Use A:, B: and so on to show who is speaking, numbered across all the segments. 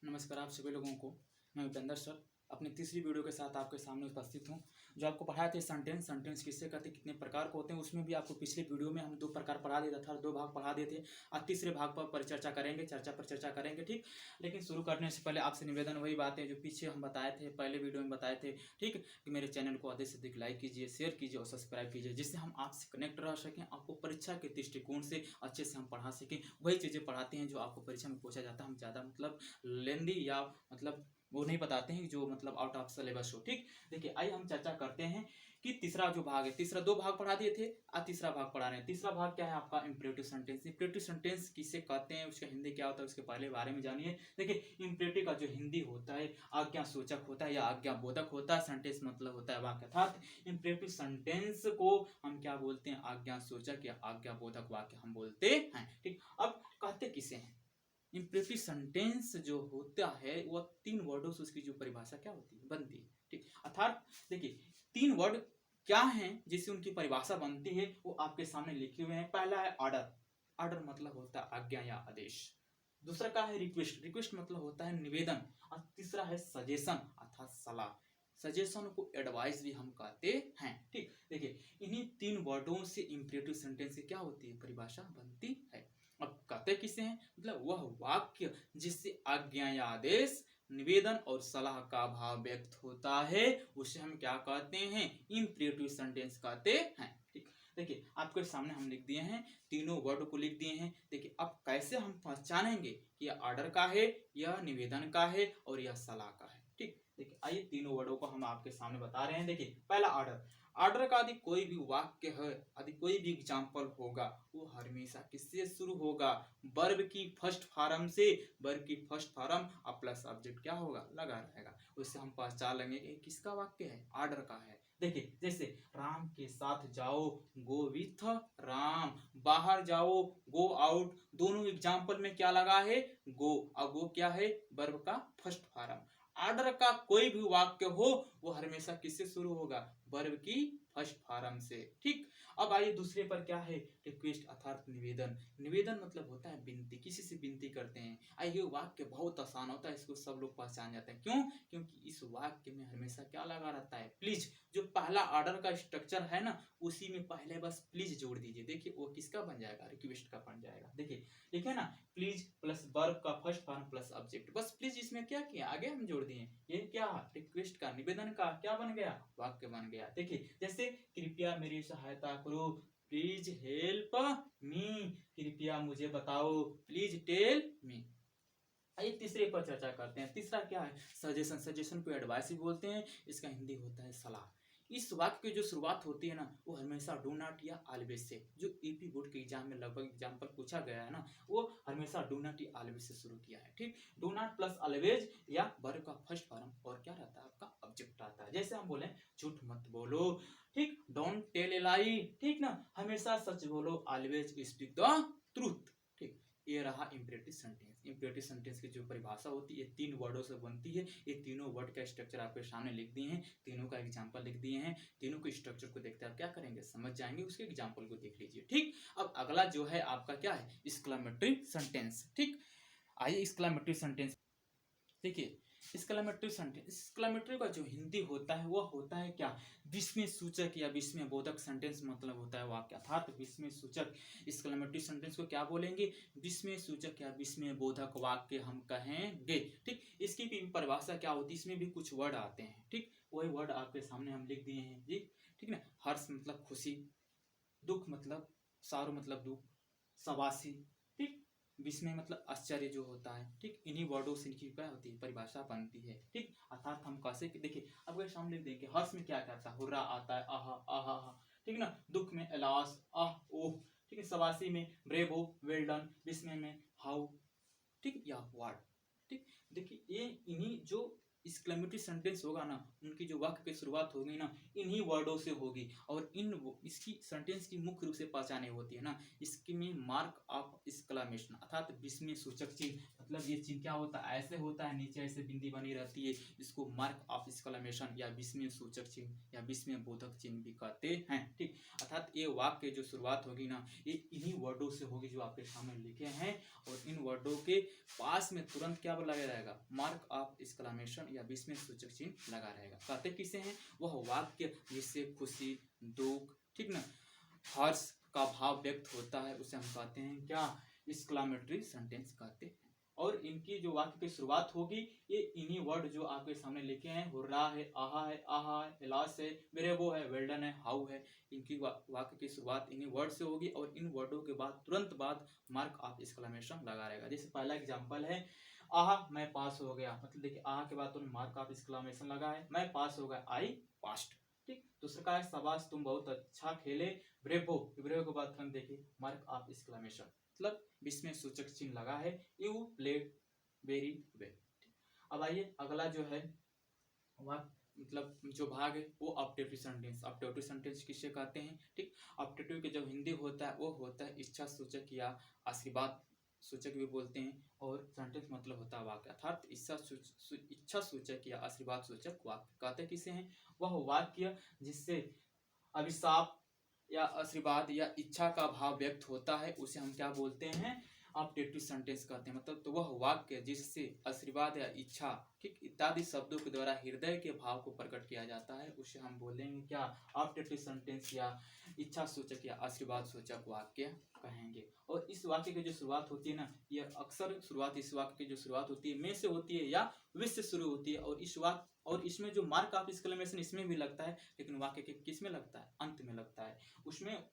A: नमस्कार आप सभी लोगों को। मैं उपेंद्र सर अपनी तीसरी वीडियो के साथ आपके सामने उपस्थित हूं। जो आपको पढ़ाए थे सेंटेंस किससे कहते हैं, कितने प्रकार को होते हैं, उसमें भी आपको पिछली वीडियो में हम 2 प्रकार पढ़ा दिया था, 2 भाग पढ़ा दिए थे। आज तीसरे भाग पर परिचर्चा करेंगे, चर्चा करेंगे। ठीक, लेकिन शुरू करने से पहले आपसे निवेदन वही बातें जो पीछे हम बताए थे, पहले वीडियो में बताए थे। ठीक, कि मेरे चैनल को अधिक से अधिक लाइक कीजिए, शेयर कीजिए और सब्सक्राइब कीजिए, जिससे हम आपसे कनेक्ट रह सकें, आपको परीक्षा के दृष्टिकोण से अच्छे से हम पढ़ा सकें। वही चीज़ें पढ़ाते हैं जो आपको परीक्षा में पूछा जाता है। हम ज़्यादा लेंदी या वो नहीं बताते हैं जो आउट ऑफ सिलेबस हो। ठीक, देखिए आइए हम चर्चा करते हैं कि तीसरा जो भाग है, तीसरा 2 भाग पढ़ा दिए थे, आज तीसरा भाग पढ़ा रहे हैं। तीसरा भाग क्या है आपका, इंपरेटिव सेंटेंस। इंपरेटिव सेंटेंस किसे कहते हैं, उसका हिंदी क्या होता है, उसके पहले बारे में जानिए। देखिए इंपरेटिव का जो हिंदी होता है आज्ञा सूचक होता है या आज्ञा बोधक होता है। सेंटेंस मतलब होता है वाक्य, अर्थात इंपरेटिव सेंटेंस को हम क्या बोलते हैं, आज्ञा सूचक या आज्ञा बोधक वाक्य हम बोलते हैं। ठीक, अब कहते किसे हैं, इंपरेटिव सेंटेंस जो होता है वह 3 वर्डों से उसकी जो परिभाषा क्या होती है, बनती है। ठीक, अर्थात देखिए 3 वर्ड क्या हैं जिससे उनकी परिभाषा बनती है, वो आपके सामने लिखे हुए हैं। पहला है ऑर्डर। ऑर्डर मतलब होता है आज्ञा या आदेश। दूसरा का है रिक्वेस्ट। रिक्वेस्ट मतलब होता है निवेदन। और तीसरा है सजेशन अर्थात सलाह। सजेशन को एडवाइस भी हम कहते हैं। ठीक, देखिए इन्हीं 3 वर्डों से इंपरेटिव सेंटेंस की क्या होती है, परिभाषा बनती है। अब कहते किसे हैं, वह वाक्य जिससे आज्ञा या आदेश, निवेदन और सलाह का भाव व्यक्त होता है, उसे हम क्या कहते हैं, इंपरेटिव सेंटेंस कहते हैं। ठीक, देखिए आपके सामने हम लिख दिए हैं, तीनों वर्ड को लिख दिए हैं। देखिए अब कैसे हम पहचानेंगे कि यह ऑर्डर का है, यह निवेदन का है और यह सलाह का है। ठीक, देखिए आइए तीनों वर्डों को हम आपके सामने बता रहे हैं। देखिए पहला ऑर्डर। ऑर्डर का यदि कोई भी वाक्य है, यदि कोई भी एग्जाम्पल होगा, वो हमेशा किससे शुरू होगा, वर्ब की फर्स्ट फॉर्म से। वर्ब की फर्स्ट फॉर्म और प्लस ऑब्जेक्ट क्या होगा, लगा रहेगा। उससे हम पहचान लेंगे कि किसका वाक्य है, ऑर्डर का है। देखिए जैसे राम के साथ जाओ, गो विथ राम। बाहर जाओ, गो आउट। दोनों एग्जाम्पल में क्या लगा है, गो। और गो क्या है, वर्ब का फर्स्ट फॉर्म। ऑर्डर का कोई भी वाक्य हो वो हमेशा किससे शुरू होगा, वर्ब की फर्स्ट फॉर्म से। ठीक, अब आइए दूसरे पर क्या है, रिक्वेस्ट अर्थात निवेदन। निवेदन मतलब होता है विनती, किसी से विनती करते हैं। ये वाक्य बहुत आसान होता है, इसको सब लोग पहचान जाते हैं। क्यों, क्योंकि इस वाक्य में हमेशा क्या लगा रहता है, प्लीज। जो पहला ऑर्डर का स्ट्रक्चर है ना, उसी में पहले बस प्लीज जोड़ दीजिए। देखिए वो किसका बन जाएगा, रिक्वेस्ट का बन जाएगा। देखिए लिखे ना, प्लीज प्लस वर्ब का फर्स्ट फॉर्म प्लस ऑब्जेक्ट। बस प्लीज इसमें क्या किया, आगे हम जोड़ दिए। ये क्या, रिक्वेस्ट का, निवेदन का क्या बन गया, वाक्य बन गया। देखिए जैसे कृपया मेरी सहायता करो, प्लीज हेल्प मी। कृपया मुझे बताओ, प्लीज टेल मी। आइए तीसरे पर चर्चा करते हैं। तीसरा क्या है, सजेशन। सजेशन को एडवाइस भी बोलते हैं, इसका हिंदी होता है सलाह। इस वाक्य की जो शुरुआत होती है ना, वो हमेशा डू नॉट या ऑलवेज से। जो ईपी बोर्ड के एग्जाम में लगभग एग्जाम्पल पूछा गया है ना, वो हमेशा डू नॉट या ऑलवेज से शुरू किया है। ठीक, डू नॉट प्लस ऑलवेज या वर्ब का फर्स्ट फॉर्म और क्या रहता है, आपका ऑब्जेक्ट आता है। जैसे हम बोले झूठ मत बोलो, ठीक, डोंट टेल ए लाई। ठीक ना, हमेशा सच बोलो, ऑलवेज स्पीक द ट्रूथ। ठीक, ये रहा इंपरेटिव सेंटेंस। इंपरेटिव सेंटेंस की जो परिभाषा होती है 3 वर्डों से बनती है। ये तीनों वर्ड का स्ट्रक्चर आपके सामने लिख दिए हैं, तीनों का एग्जांपल लिख दिए हैं। तीनों के स्ट्रक्चर को देखते आप क्या करेंगे, समझ जाएंगे, उसके एग्जांपल को देख लीजिए। ठीक, अब अगला जो है आपका क्या है, एक्सक्लेमेटरी सेंटेंस। ठीक, आइए एक्सक्लेमेटरी सेंटेंस देखिए। एक्सक्लेमेटरी सेंटेंस, एक्सक्लेमेटरी का जो हिंदी होता है वह होता है क्या, विस्मय सूचक या विस्मय बोधक सेंटेंस मतलब होता है वाक्य, अर्थात विस्मय सूचक। एक्सक्लेमेटरी सेंटेंस को क्या बोलेंगे, विस्मय सूचक या विस्मय बोधक वाक्य हम कहेंगे। ठीक, इसकी भी परिभाषा क्या होती है, इसमें भी कुछ वर्ड आते हैं। ठीक, वही वर्ड आपके सामने हम लिख दिए हैं जी। ठीक ना, हर्ष मतलब खुशी, दुख मतलब सारो मतलब दुख, सवासी। ठीक, विस्मय मतलब आश्चर्य जो होता है। ठीक, इन्हीं वर्डों से इनकी क्या होती है, परिभाषा बनती है। ठीक, अर्थात हम कैसे देखिए, अब अगर सामने देखें, हर्ष में क्या क्या आता है, हुर्रा आता है, आहा आहा आहा। ठीक ना, दुख में एलास, आह ओह। ठीक है, सवासी में ब्रेवो, वेल डन। विस्मय में हाउ, ठीक, या व्हाट। ठीक, देखिए ये इन्हीं जो एक्सक्लेमेटरी सेंटेंस होगा ना, उनकी जो वाक्य की शुरुआत होगी ना, इन्हीं वर्डों से होगी। और इसकी सेंटेंस की मुख्य रूप से पहचाने होती है ना, इसके में मार्क ऑफ एक्सक्लेमेशन अर्थात विस्मय सूचक चिन्ह। मतलब ये चिन्ह क्या होता है, ऐसे होता है, नीचे ऐसे बिंदी बनी रहती है, इसको मार्क ऑफ एक्सक्लेमेशन या विस्मय सूचक चिन्ह या विस्मय बोधक चिन्ह भी कहते हैं। ठीक, अर्थात ये वाक्य जो शुरुआत होगी ना, ये इन्हीं वर्डों से होगी जो आपके सामने लिखे हैं। और इन वर्ड वर्डों के पास में तुरंत क्या लगा रहेगा, मार्क ऑफ एक्सक्लेमेशन या विस्मय सूचक चिन्ह लगा रहेगा। कहते किसे हैं, वह वाक्य जिससे खुशी, दुख, ठीक ना, हर्ष का भाव व्यक्त होता है उसे हम कहते हैं क्या, एक्सक्लेमेटरी सेंटेंस कहते हैं। और इनकी जो वाक्य की शुरुआत होगी ये इन्हीं वर्ड जो आपके सामने लिखे हैं, हुर्रा है, आहा है, आहा है, एलास है, ब्रेवो है, वेल्डन है, हाउ है, इनकी वाक्य की शुरुआत इन्हीं वर्ड से होगी और इन वर्डों के बाद तुरंत बाद मार्क ऑफ एक्सक्लेमेशन लगा रहेगा। जैसे पहला एग्जांपल है, आहा मैं पास हो गया, मतलब देखिए आहा के बाद तुरंत मार्क ऑफ एक्सक्लेमेशन लगा है, मैं पास हो गया, आई पास्ट। ठीक, दूसरा का है, शाबाश तुम बहुत अच्छा खेले, ब्रेवो, ब्रेवो के बाद तुरंत देखिए मार्क ऑफ एक्सक्लेमेशन, मतलब विस्मय सूचक चिन्ह लगा है, यू प्लेड वेरी वेल। अब आइए अगला जो है वह मतलब जो भाग है वो ऑब्जेक्टिव सेंटेंस। ऑब्जेक्टिव सेंटेंस किसे कहते हैं, ठीक, ऑब्जेक्टिव के जो हिंदी होता है वो होता है इच्छा सूचक या आशीर्वाद सूचक भी बोलते हैं, और सेंटेंस मतलब होता है वाक्य, अर्थात इच्छा सूचक या आशीर्वाद सूचक वाक्य। कहते किसे हैं, वह वाक्य जिससे अभिशाप या आशीर्वाद या इच्छा का भाव व्यक्त होता है उसे हम क्या बोलते हैं, ऑब्जेक्टिव सेंटेंस कहते हैं। मतलब तो वह वाक्य जिससे आशीर्वाद या इच्छा, ठीक, इत्यादि शब्दों के द्वारा हृदय के भाव को प्रकट किया जाता है उसे हम बोलेंगे क्या, ऑब्जेक्टिव सेंटेंस या इच्छा सूचक या आशीर्वाद सूचक वाक्य कहेंगे। और इस वाक्य की जो शुरुआत होती है ना, यह अक्सर शुरुआत इस वाक्य की जो शुरुआत होती है में से होती है या विश से शुरू होती है, और इस वाक्य और इसमें जो मार्क ऑफ एक्सक्लेमेशन इसमें भी लगता है, लेकिन वाक्य के किस में लगता है, अंत में लगता है। उसमें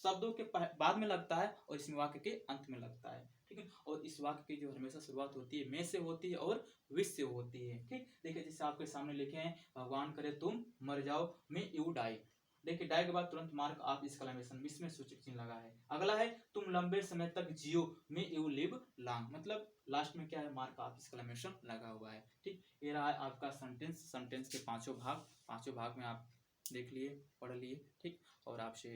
A: शब्दों के बाद में लगता है और इसमें वाक्य के अंत में लगता है, ठीक है। और इस वाक्य की जो हमेशा शुरुआत होती है में से होती है और विश से होती है, ठीक। देखिए जैसे आपके सामने लिखे हैं, भगवान करे तुम मर जाओ, मे यू डाई। देखिए डाई के बाद तुरंत मार्क ऑफ एक्सक्लेमेशन विश में सूचक चिन्ह लगा है। अगला है, तुम लंबे समय तक जियो, मे यू लिव लॉन्ग, मतलब लास्ट में क्या है, मार्क ऑफ एक्सक्लेमेशन लगा हुआ है, ठीक। ये रहा है आपका सेंटेंस के पांचों भाग में आप देख लिए, पढ़ लिए, ठीक। और आपसे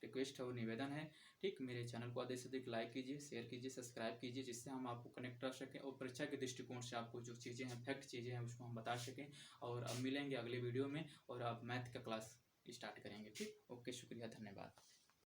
A: रिक्वेस्ट है और निवेदन है, ठीक, मेरे चैनल को अधिक से अधिक लाइक कीजिए, शेयर कीजिए, सब्सक्राइब कीजिए, जिससे हम आपको कनेक्ट कर सकें और परीक्षा के दृष्टिकोण से आपको जो चीज़ें हैं, फैक्ट चीज़ें हैं, उसको हम बता सकें। और अब मिलेंगे अगले वीडियो में और अब मैथ का क्लास स्टार्ट करेंगे, ठीक। ओके, शुक्रिया, धन्यवाद।